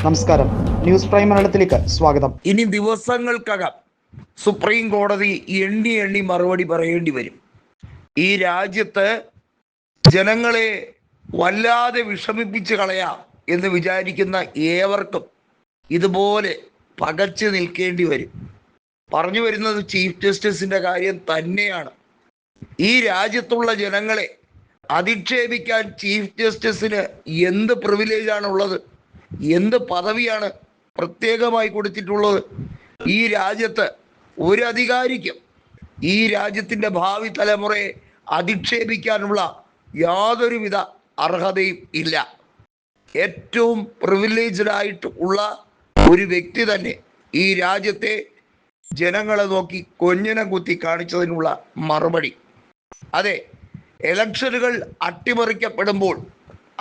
നമസ്കാരം, news prime മലയാളത്തിലേക്ക് സ്വാഗതം. ഇനി ദിവസങ്ങൾക്കകം സുപ്രീം കോടതി എണ്ണി മറുപടി പറയേണ്ടി വരും. ഈ രാജ്യത്ത് ജനങ്ങളെ വല്ലാതെ വിഷമിപ്പിച്ച് കളയാം എന്ന് വിചാരിക്കുന്ന ഏവർക്കും ഇതുപോലെ പകച്ചു നിൽക്കേണ്ടി വരും. പറഞ്ഞു വരുന്നത് ചീഫ് ജസ്റ്റിസിന്റെ കാര്യം തന്നെയാണ്. ഈ രാജ്യത്തുള്ള ജനങ്ങളെ അധിക്ഷേപിക്കാൻ ചീഫ് ജസ്റ്റിസിന് എന്ത് പ്രിവിലേജാണുള്ളത്? എന്ത് പദവിയാണ് പ്രത്യേകമായി കൊടുത്തിട്ടുള്ളത്? ഈ രാജ്യത്ത് ഒരു അധികാരിക്കും ഈ രാജ്യത്തിൻ്റെ ഭാവി തലമുറയെ അധിക്ഷേപിക്കാനുള്ള യാതൊരുവിധ അർഹതയും ഇല്ല. ഏറ്റവും പ്രിവിലേജ്ഡ് ആയിട്ട് ഉള്ള ഒരു വ്യക്തി തന്നെ ഈ രാജ്യത്തെ ജനങ്ങളെ നോക്കി കൊഞ്ഞനം കുത്തി കാണിച്ചതിനുള്ള മറുപടി. അതെ, ഇലക്ഷനുകൾ അട്ടിമറിക്കപ്പെടുമ്പോൾ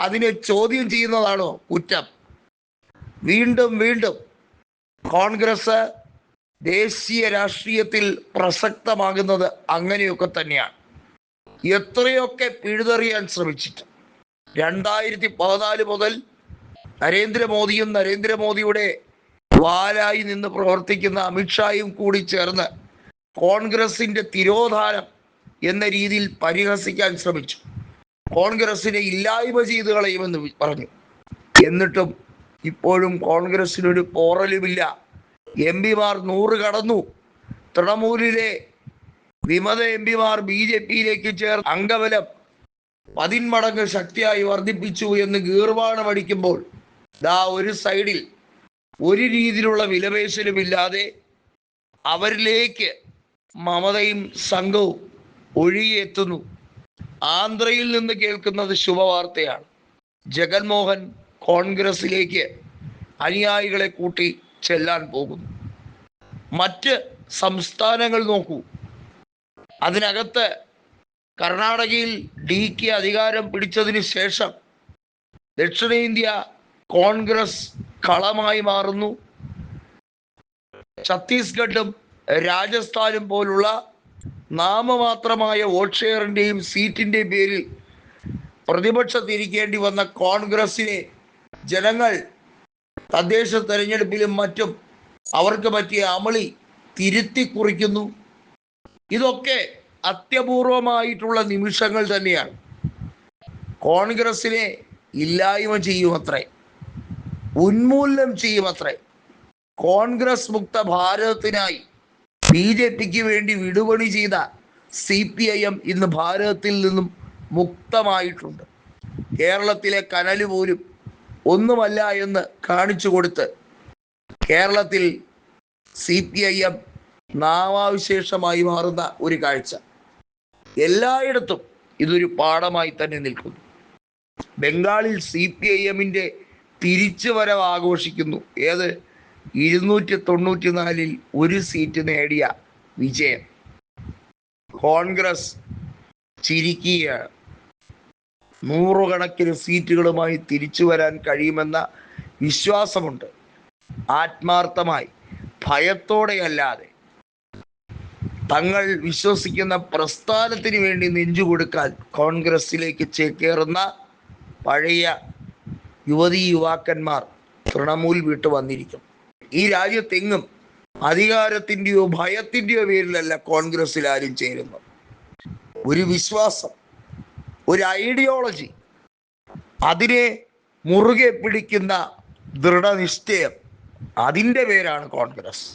അതിനെ ചോദ്യം ചെയ്യുന്നതാണോ കുറ്റം? വീണ്ടും വീണ്ടും കോൺഗ്രസ് ദേശീയ രാഷ്ട്രീയത്തിൽ പ്രസക്തമാകുന്നത് അങ്ങനെയൊക്കെ തന്നെയാണ്. എത്രയൊക്കെ പിഴുതെറിയാൻ ശ്രമിച്ചിട്ട് 2014 മുതൽ നരേന്ദ്രമോദിയും നരേന്ദ്രമോദിയുടെ വാലായി നിന്ന് പ്രവർത്തിക്കുന്ന അമിത്ഷായും കൂടി ചേർന്ന് കോൺഗ്രസിന്റെ തിരോധാനം എന്ന രീതിയിൽ പരിഹസിക്കാൻ ശ്രമിച്ചു. കോൺഗ്രസിനെ ഇല്ലായ്മ ചെയ്തു കളയുമെന്ന് പറഞ്ഞു. എന്നിട്ടും ഇപ്പോഴും കോൺഗ്രസിനൊരു പോറലുമില്ല. എംപിമാർ 100 കടന്നു. തൃണമൂലിലെ വിമത എംപിമാർ BJP-യിലേക്ക് ചേർന്ന് അംഗബലം 10 മടങ്ങ് ശക്തിയായി വർദ്ധിപ്പിച്ചു എന്ന് ഗീർവാണം അടിക്കുമ്പോൾ ഒരു സൈഡിൽ ഒരു രീതിയിലുള്ള വിലപേശലുമില്ലാതെ അവരിലേക്ക് മമതയും സംഘവും ഒഴുകിയെത്തുന്നു. ആന്ധ്രയിൽ നിന്ന് കേൾക്കുന്നത് ശുഭവാർത്തയാണ്. ജഗൻമോഹൻ കോൺഗ്രസിലേക്ക് അനുയായികളെ കൂട്ടി ചെല്ലാൻ പോകുന്നു. മറ്റ് സംസ്ഥാനങ്ങൾ നോക്കൂ. അതിനകത്ത് കർണാടകയിൽ DK അധികാരം പിടിച്ചതിന് ശേഷം ദക്ഷിണേന്ത്യ കോൺഗ്രസ് കളമായി മാറുന്നു. ഛത്തീസ്ഗഡും രാജസ്ഥാനും പോലുള്ള നാമമാത്രമായ വോട്ട് ഷെയറിൻ്റെയും സീറ്റിൻ്റെയും പേരിൽ പ്രതിപക്ഷത്തിരിക്കേണ്ടി വന്ന കോൺഗ്രസിനെ ജനങ്ങൾ തദ്ദേശ തെരഞ്ഞെടുപ്പിലും മറ്റും അവർക്ക് പറ്റിയ അമളി തിരുത്തി കുറിക്കുന്നു. ഇതൊക്കെ അത്യപൂർവമായിട്ടുള്ള നിമിഷങ്ങൾ തന്നെയാണ്. കോൺഗ്രസിനെ ഇല്ലായ്മ ചെയ്യുമത്രേ, ഉന്മൂലനം ചെയ്യുമത്രേ. കോൺഗ്രസ് മുക്ത ഭാരതത്തിനായി BJP-ക്ക് വേണ്ടി വിടുപണി ചെയ്ത CPIM ഇന്ന് ഭാരതത്തിൽ നിന്നും മുക്തമായിട്ടുണ്ട്. കേരളത്തിലെ കനല് പോലും ഒന്നുമല്ല എന്ന് കാണിച്ചു കൊടുത്ത് കേരളത്തിൽ CPIM നാമാവിശേഷമായി മാറുന്ന ഒരു കാഴ്ച എല്ലായിടത്തും ഇതൊരു പാഠമായി തന്നെ നിൽക്കുന്നു. ബംഗാളിൽ CPIM-ന്റെ തിരിച്ചുവരവ് ആഘോഷിക്കുന്നു. 294-ൽ 1 സീറ്റ് നേടിയ വിജയം. കോൺഗ്രസ് ചിരിക്കുകയാണ്. 100 കണക്കിന് സീറ്റുകളുമായി തിരിച്ചു വരാൻ കഴിയുമെന്ന വിശ്വാസമുണ്ട്. ആത്മാർത്ഥമായി, ഭയത്തോടെയല്ലാതെ തങ്ങൾ വിശ്വസിക്കുന്ന പ്രസ്ഥാനത്തിന് വേണ്ടി നെഞ്ചു കൊടുക്കാൻ കോൺഗ്രസിലേക്ക് ചേക്കേറുന്ന പഴയ യുവതീ യുവാക്കന്മാർ തൃണമൂൽ വിട്ടു വന്നിരിക്കും. ഈ രാജ്യത്തെങ്ങും അധികാരത്തിൻ്റെയോ ഭയത്തിൻ്റെയോ പേരിലല്ല കോൺഗ്രസ്സിൽ ആരും ചേരുന്നത്. ഒരു വിശ്വാസം, ഒരു ഐഡിയോളജി, അതിനെ മുറുകെ പിടിക്കുന്ന ദൃഢനിശ്ചയം, അതിൻ്റെ പേരാണ് കോൺഗ്രസ്.